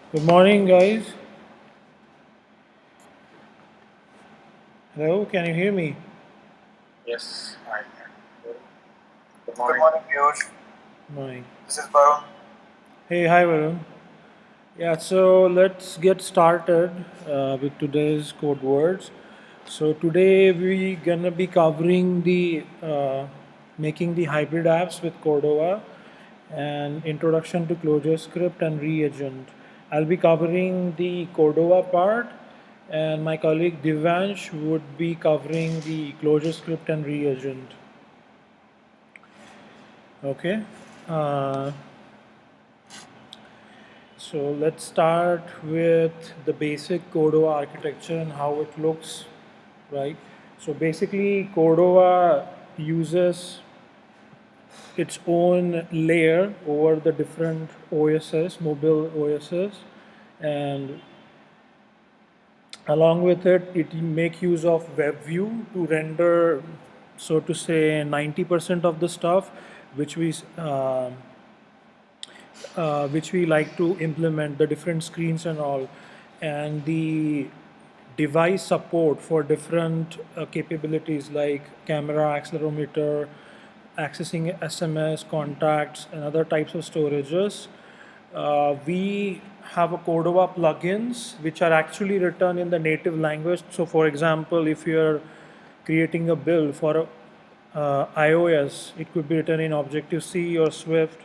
Good morning, guys. Hello, can you hear me? Yes, I can. Good Good morning. morning, Piyush. Morning. This is Varun. Hey, hi, Varun. Yeah, so let's get started with today's code words. So today we gonna be covering the making the hybrid apps with Cordova and introduction to Clojure script and reagent. I'll be covering the Cordova part, and my colleague Divansh would be covering the Clojure script and reagent. Okay. Uh, So let's start with the basic Cordova architecture and how it looks, right? So basically, Cordova uses its own layer over the different OSs, mobile OSs, and along with it, it make use of WebView to render, so to say, 90% of the stuff which we like to implement, the different screens and all, and the device support for different capabilities like camera, accelerometer, accessing SMS, contacts, and other types of storages. We have a Cordova plugins which are actually written in the native language. So, for example, if you're creating a build for iOS, it could be written in Objective C or Swift.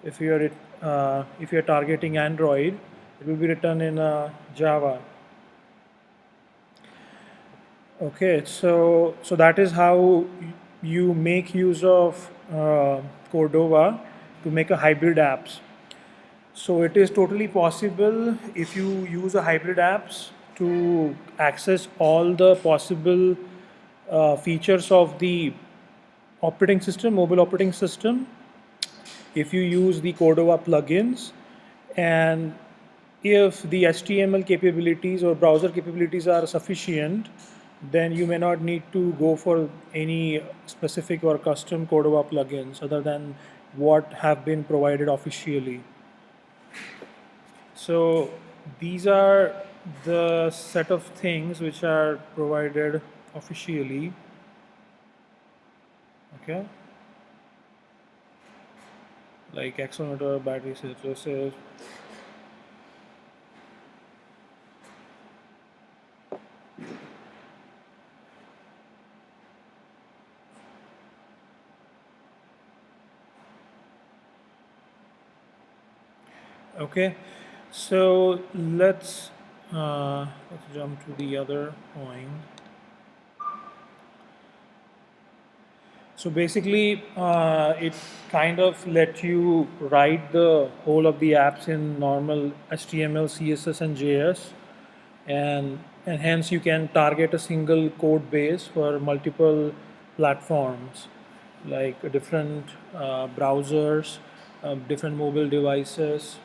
If you're targeting Android, it will be written in Java. Okay, so that is how you make use of Cordova to make a hybrid apps. So it is totally possible if you use a hybrid apps to access all the possible features of the operating system, mobile operating system, if you use the Cordova plugins, and if the HTML capabilities or browser capabilities are sufficient, then you may not need to go for any specific or custom Cordova plugins other than what have been provided officially. So these are the set of things which are provided officially. Okay, like accelerometer, battery synthesis. Okay, so let's jump to the other point. So basically, it kind of let you write the whole of the apps in normal HTML, CSS, and JS, and hence you can target a single code base for multiple platforms, like different browsers, different mobile devices.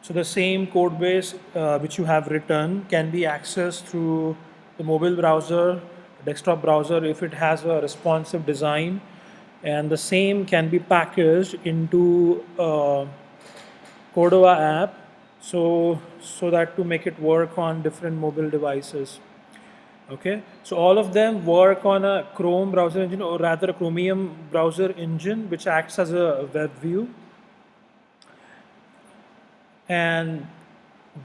So the same code base which you have written can be accessed through the mobile browser, desktop browser if it has a responsive design, and the same can be packaged into a Cordova app, so that to make it work on different mobile devices. Okay, so all of them work on a Chrome browser engine, or rather a Chromium browser engine, which acts as a web view. And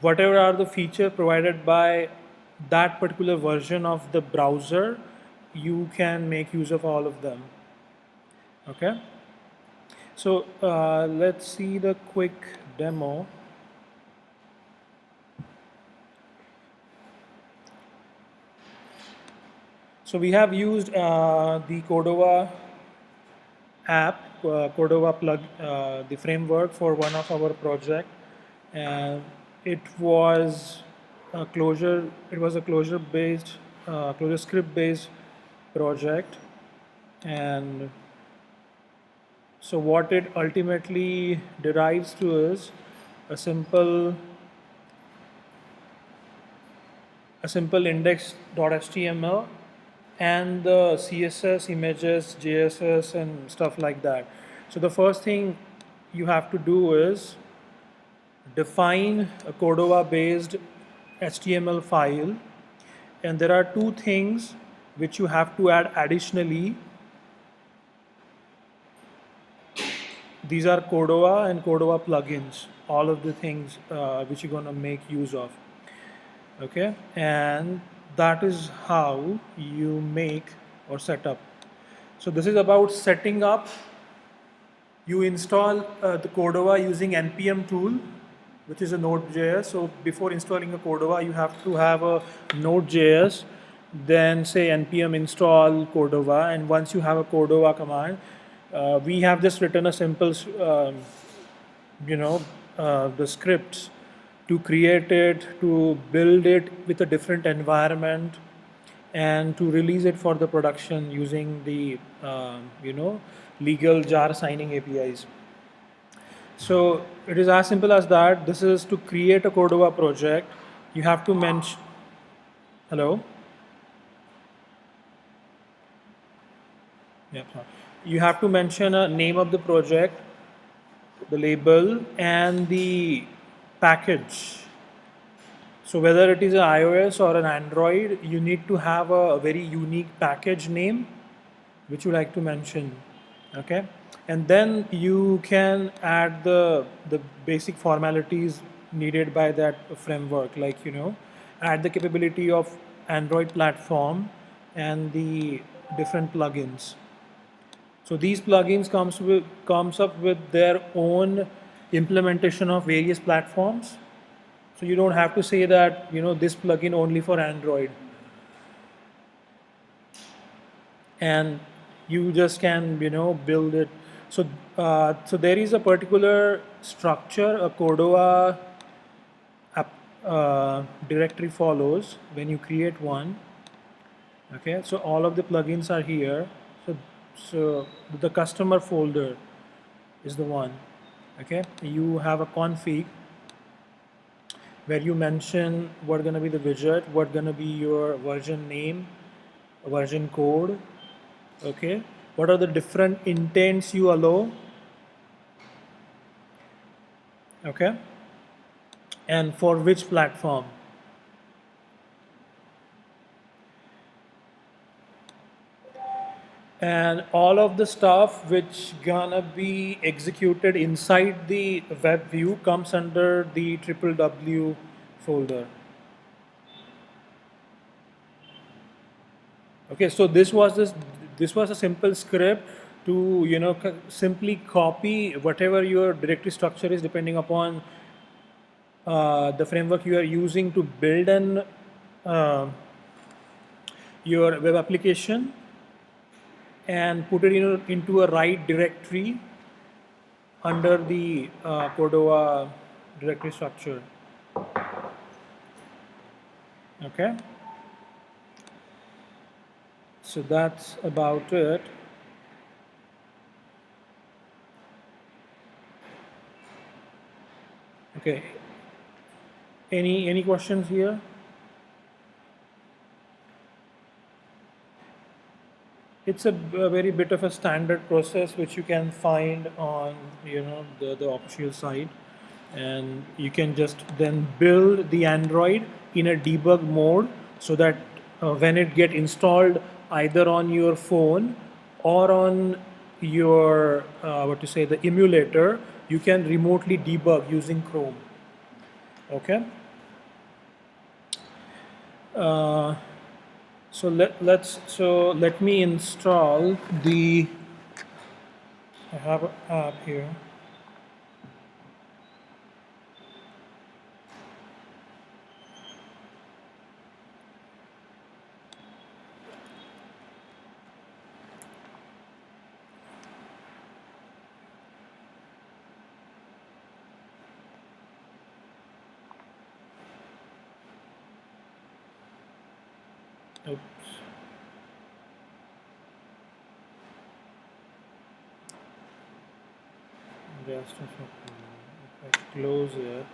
whatever are the feature provided by that particular version of the browser, you can make use of all of them. Okay, so let's see the quick demo. So we have used the Cordova app, Cordova plug, the framework for one of our project, and it was a closure. It was a closure based, closure script based project, and so what it ultimately derives to is a simple a simple index.html and the CSS images, JSS, and stuff like that. So the first thing you have to do is define a Cordova based HTML file, and there are two things which you have to add additionally. These are Cordova and Cordova plugins, all of the things which you're going to make use of. Okay, and that is how you make or set up. So this is about setting up. You install the Cordova using npm tool, which is a Node.js. So before installing a Cordova, you have to have a Node.js, then say npm install Cordova, and once you have a Cordova command, we have just written a simple, you know, the scripts to create it, to build it with a different environment, and to release it for the production using the legal jar signing APIs. So it is as simple as that. This is to create a Cordova project. You have to mention, hello? Yeah. You have to mention a name of the project, the label, and the package. So whether it is an iOS or an Android, you need to have a very unique package name which you like to mention. Okay, and then you can add the basic formalities needed by that framework, like add the capability of Android platform and the different plugins. So these plugins comes up with their own implementation of various platforms. So you don't have to say that this plugin only for Android, and you just can build it. So so there is a particular structure a Cordova app, directory follows when you create one. Okay, so all of the plugins are here. So the customer folder is the one. Okay, you have a config where you mention what gonna be the widget, what gonna be your version name, version code. Okay, what are the different intents you allow. Okay, and for which platform. And all of the stuff which gonna be executed inside the web view comes under the www folder. Okay, so this was a simple script to simply copy whatever your directory structure is, depending upon the framework you are using to build an your web application, and put it into a right directory under the Cordova directory structure. Okay, so that's about it. Okay, any questions here? It's a very bit of a standard process which you can find on the official site, and you can just then build the Android in a debug mode, so that when it get installed either on your phone or on your what to say, the emulator, you can remotely debug using Chrome. Okay. Uh, let me install the. I have an app here. Oops. Just a second. If I close it.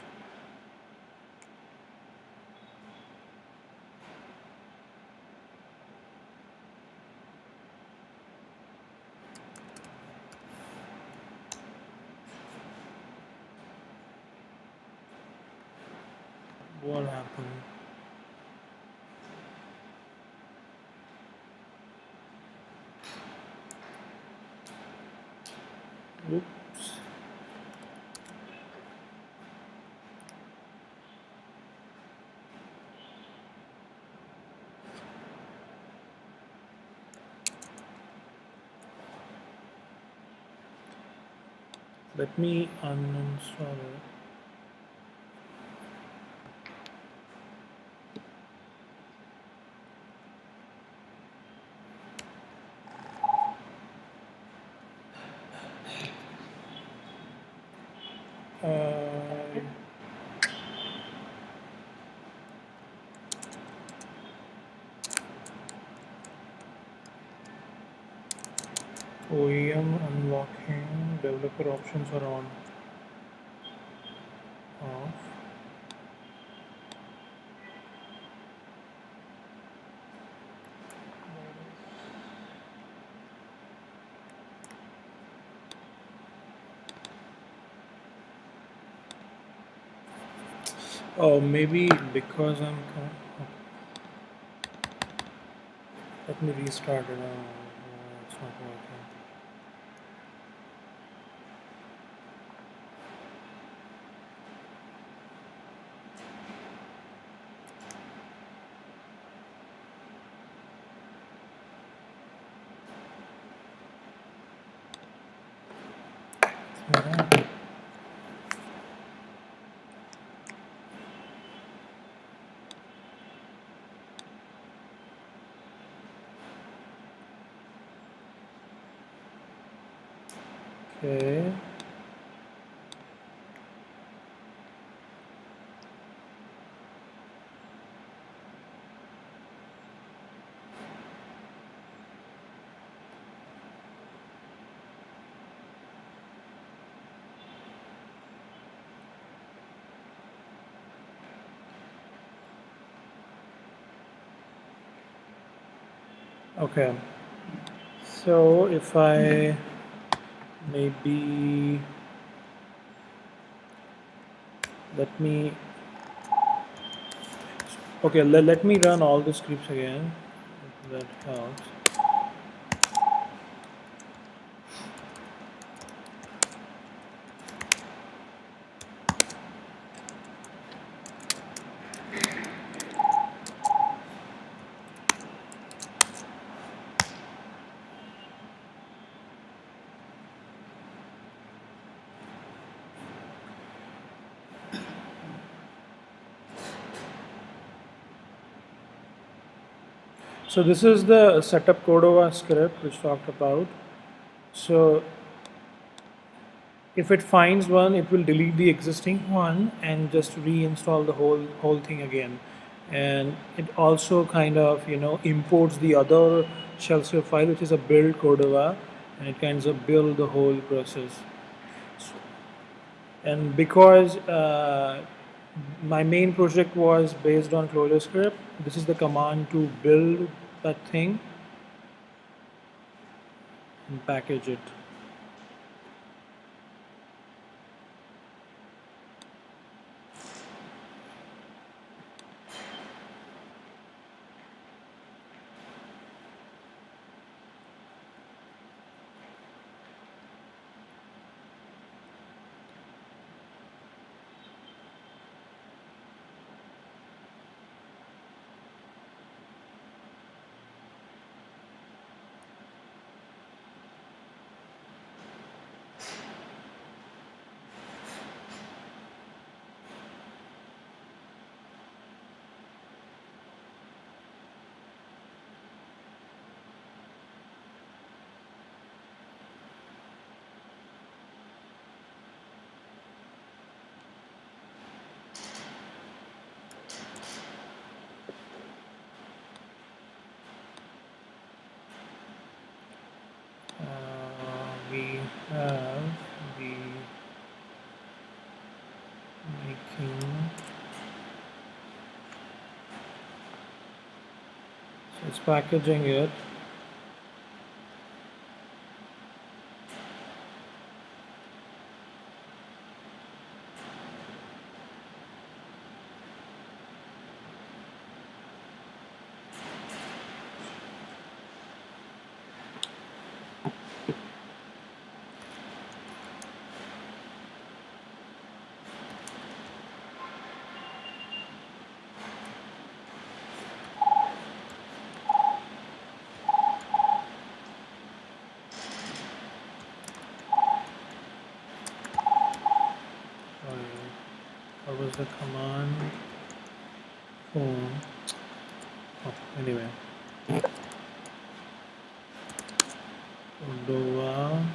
What happened? Oops. Let me uninstall it. Uh, OEM unlocking, developer options are on, off. Oh, maybe because let me restart it. Oh, it's not working. Yeah. Okay. Okay. So if I maybe let me okay let me run all the scripts again. If that helps. So this is the setup Cordova script which talked about. So if it finds one, it will delete the existing one and just reinstall the whole thing again. And it also kind of imports the other shell script file, which is a build Cordova, and it kind of build the whole process. And because my main project was based on Clojure script, this is the command to build that thing and package it. We have the making, so it's packaging it. What was the command? Phone. Oh, anyway. Cordova.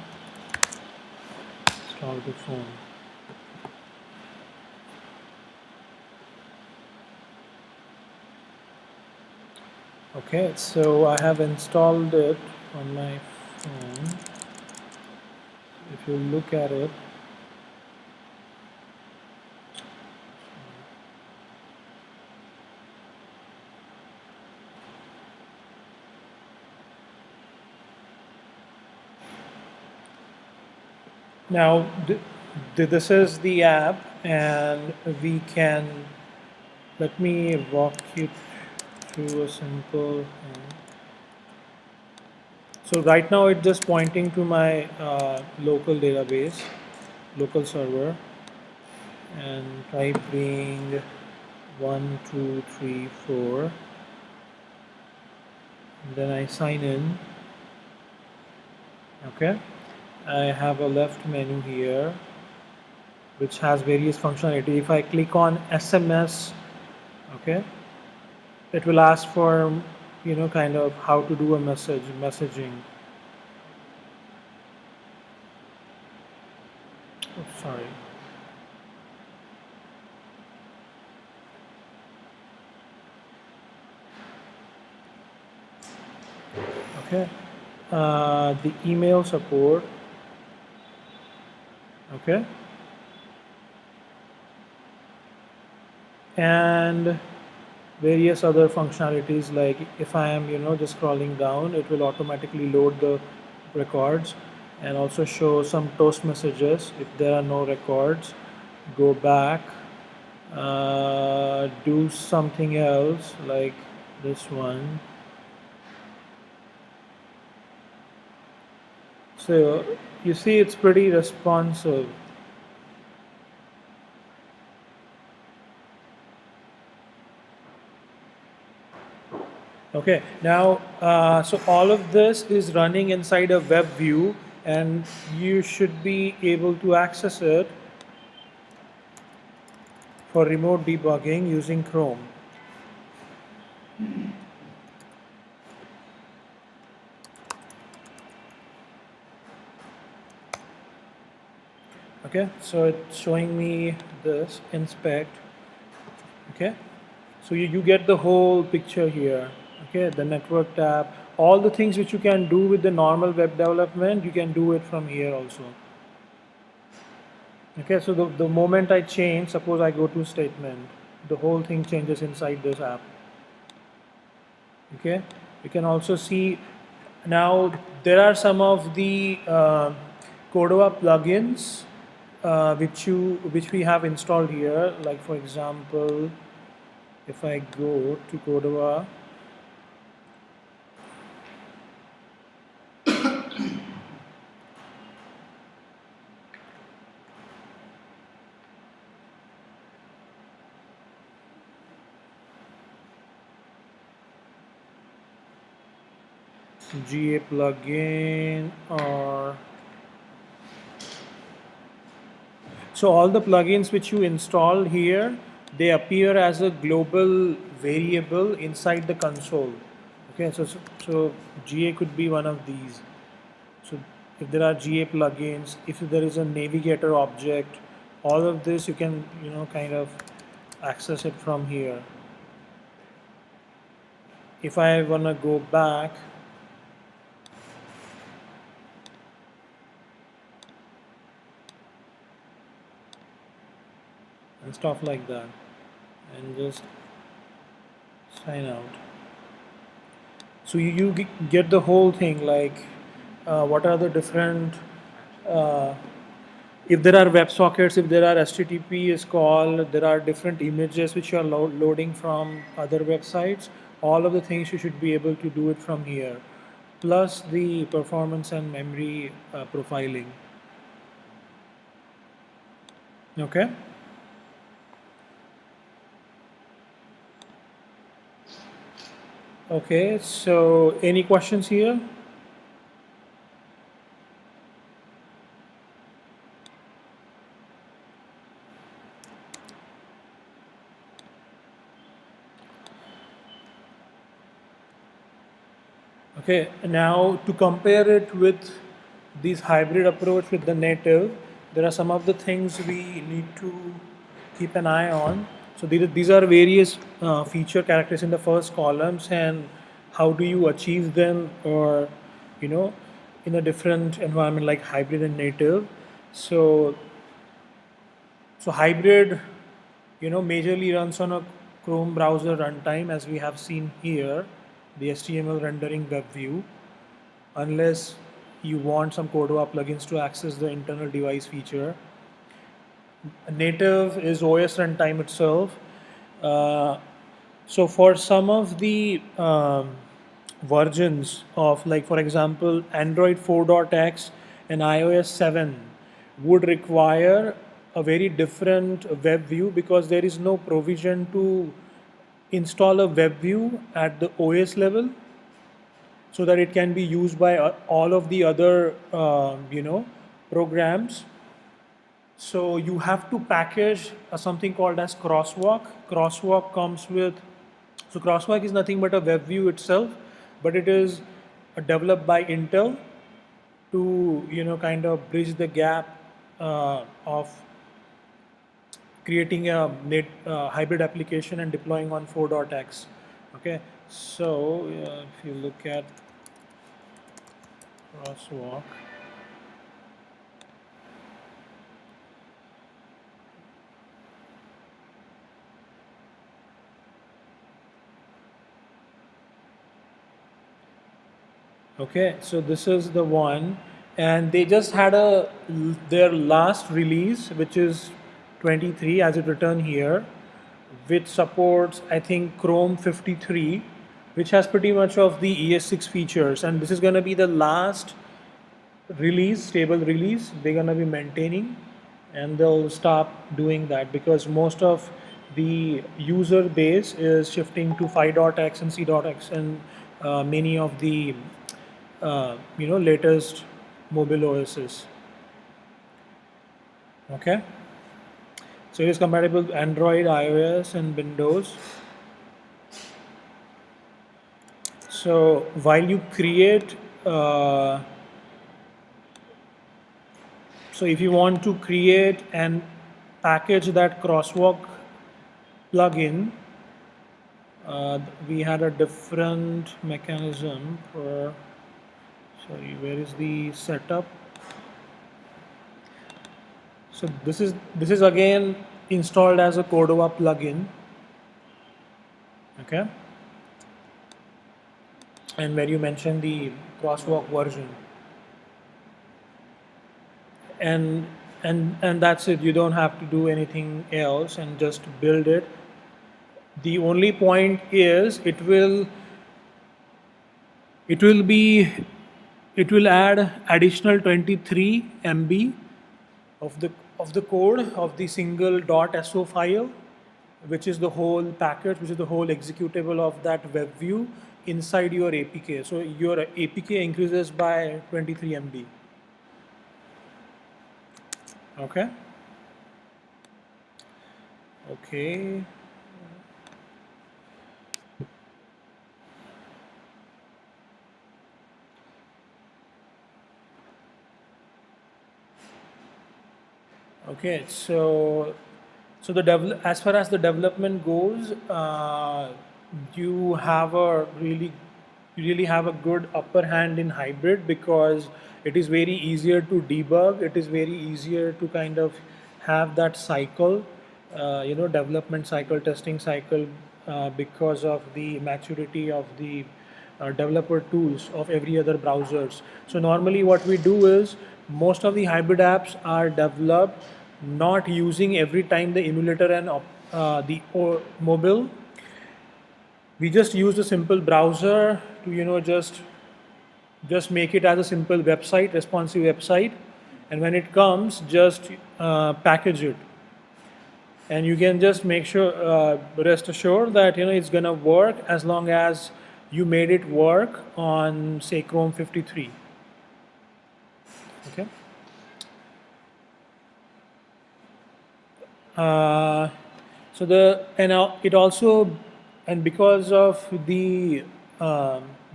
Install the phone. Okay, so I have installed it on my phone. If you look at it, now this is the app, and we can, let me walk you through a simple thing. So right now it's just pointing to my local database, local server, and typing 1234. Then I sign in. Okay, I have a left menu here which has various functionality. If I click on SMS, okay, it will ask for, kind of how to do a messaging. Oh, sorry. Okay, the email support. Okay, and various other functionalities, like if I am just scrolling down, it will automatically load the records and also show some toast messages if there are no records. Go back, do something else like this one. So you see it's pretty responsive. Okay, now, so all of this is running inside a web view, and you should be able to access it for remote debugging using Chrome. Okay, so it's showing me this inspect. Okay, so you get the whole picture here. Okay, the network tab, all the things which you can do with the normal web development, you can do it from here also. Okay, so the moment I change, suppose I go to statement, the whole thing changes inside this app. Okay, you can also see now there are some of the Cordova plugins which we have installed here. Like for example, if I go to Cordova, GA plugin, or so all the plugins which you install here, they appear as a global variable inside the console. Okay, so GA could be one of these. So if there are GA plugins, if there is a navigator object, all of this you can kind of access it from here. If I wanna go back, and stuff like that, and just sign out. So you get the whole thing, like what are the different, uh, if there are WebSockets, if there are HTTP is called, there are different images which you are loading from other websites. All of the things you should be able to do it from here, plus the performance and memory profiling. Okay. Okay, so any questions here? Okay, now to compare it with this hybrid approach with the native, there are some of the things we need to keep an eye on. So these are various feature characters in the first columns, and how do you achieve them, or you know, in a different environment like hybrid and native. So hybrid, majorly runs on a Chrome browser runtime, as we have seen here, the HTML rendering web view, unless you want some Cordova plugins to access the internal device feature. Native is OS runtime itself. Uh, so for some of the versions of, like for example, Android 4.x and iOS 7 would require a very different web view, because there is no provision to install a web view at the OS level, so that it can be used by all of the other programs. So you have to package something called as Crosswalk. Crosswalk comes with, so Crosswalk is nothing but a web view itself, but it is developed by Intel to kind of bridge the gap of creating a hybrid application and deploying on 4.x. Okay, so if you look at Crosswalk. Okay, so this is the one, and they just had their last release, which is 23, as it written here, which supports, I think, Chrome 53, which has pretty much of the ES6 features, and this is going to be the last release, stable release they're going to be maintaining, and they'll stop doing that because most of the user base is shifting to 5.x and C.x, and many of the latest mobile OSs. Okay, so it is compatible with Android, iOS, and Windows. So while you create, so if you want to create and package that Crosswalk plugin, we had a different mechanism for, sorry, where is the setup? So this is again installed as a Cordova plugin. Okay, and where you mention the Crosswalk version, and that's it. You don't have to do anything else, and just build it. The only point is be it will add additional 23 MB of the code of the single .so file, which is the whole package, which is the whole executable of that web view inside your APK. So your APK increases by 23 MB. Okay. Okay. Okay, so as far as the development goes, you have a really have a good upper hand in hybrid, because it is very easier to debug. It is very easier to kind of have that cycle, development cycle, testing cycle, because of the maturity of the developer tools of every other browsers. So normally what we do is, most of the hybrid apps are developed not using every time the emulator and mobile. We just use a simple browser to just make it as a simple website, responsive website, and when it comes, just package it, and you can just make sure, rest assured that it's gonna work as long as you made it work on, say, Chrome 53. Okay. So it also, and because of the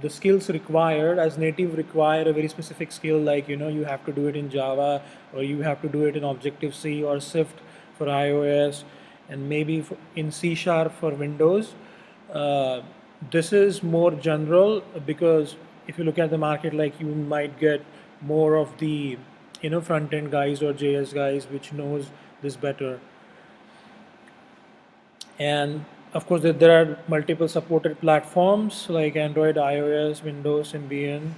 the skills required as native require a very specific skill, like you have to do it in Java, or you have to do it in Objective C or Swift for iOS, and maybe in C Sharp for Windows. uh, this is more general, because if you look at the market, like you might get more of the front end guys or JS guys which knows this better. And of course there are multiple supported platforms like Android, iOS, Windows, Symbian.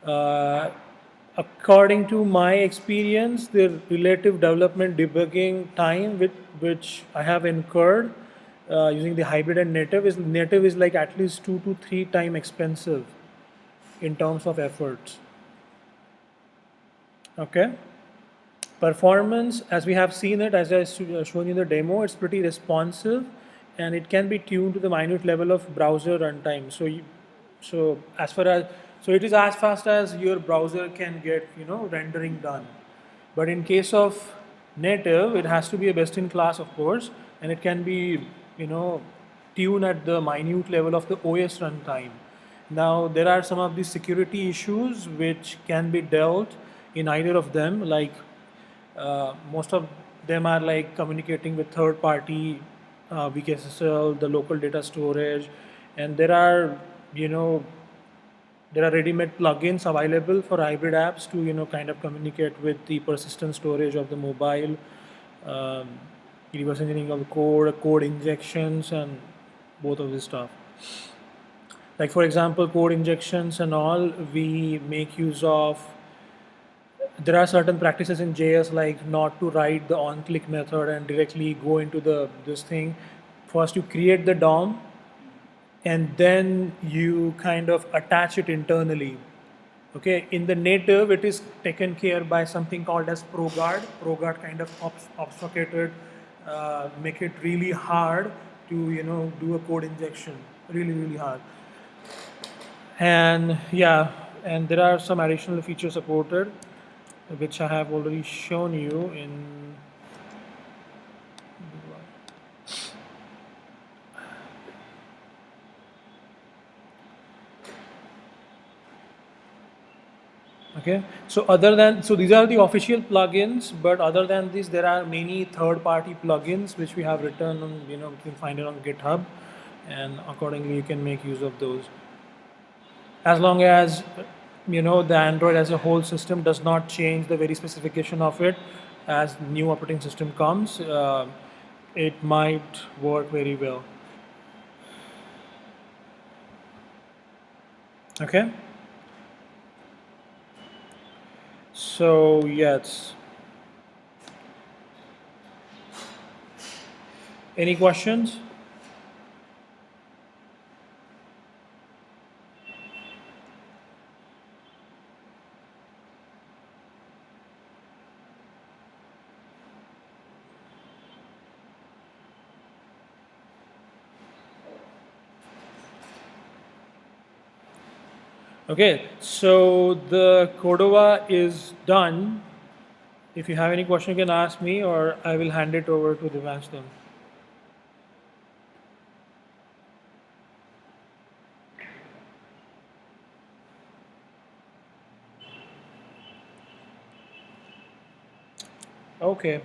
uh, According to my experience, the relative development debugging time which I have incurred using the hybrid and native is like at least 2 to 3 times expensive in terms of efforts. Okay. Performance, as we have seen it, as I shown you in the demo, it's pretty responsive, and it can be tuned to the minute level of browser runtime. So as far as so it is as fast as your browser can get rendering done. But in case of native, it has to be a best in class, of course, and it can be you know tuned at the minute level of the OS runtime. Now there are some of the security issues which can be dealt in either of them, like most of them are like communicating with third party VKSSL, the local data storage, and you know there are ready-made plugins available for hybrid apps to kind of communicate with the persistent storage of the mobile, um, reverse engineering of the code injections, and both of this stuff. Like for example, code injections and all, we make use of. There are certain practices in JS, like not to write the on-click method and directly go into the this thing. First, you create the DOM, and then you kind of attach it internally. Okay, in the native, it is taken care by something called as ProGuard. ProGuard kind of obfuscated, make it really hard to do a code injection, really hard. And yeah, and there are some additional features supported, which I have already shown you in. Okay, so these are the official plugins, but other than this, there are many third-party plugins which we have written on, you can find it on GitHub, and accordingly you can make use of those. As long as the Android as a whole system does not change the very specification of it as new operating system comes, it might work very well. Okay. So yes. Any questions? Okay, so the Cordova is done. If you have any question, you can ask me, or I will hand it over to Devansh then. Okay.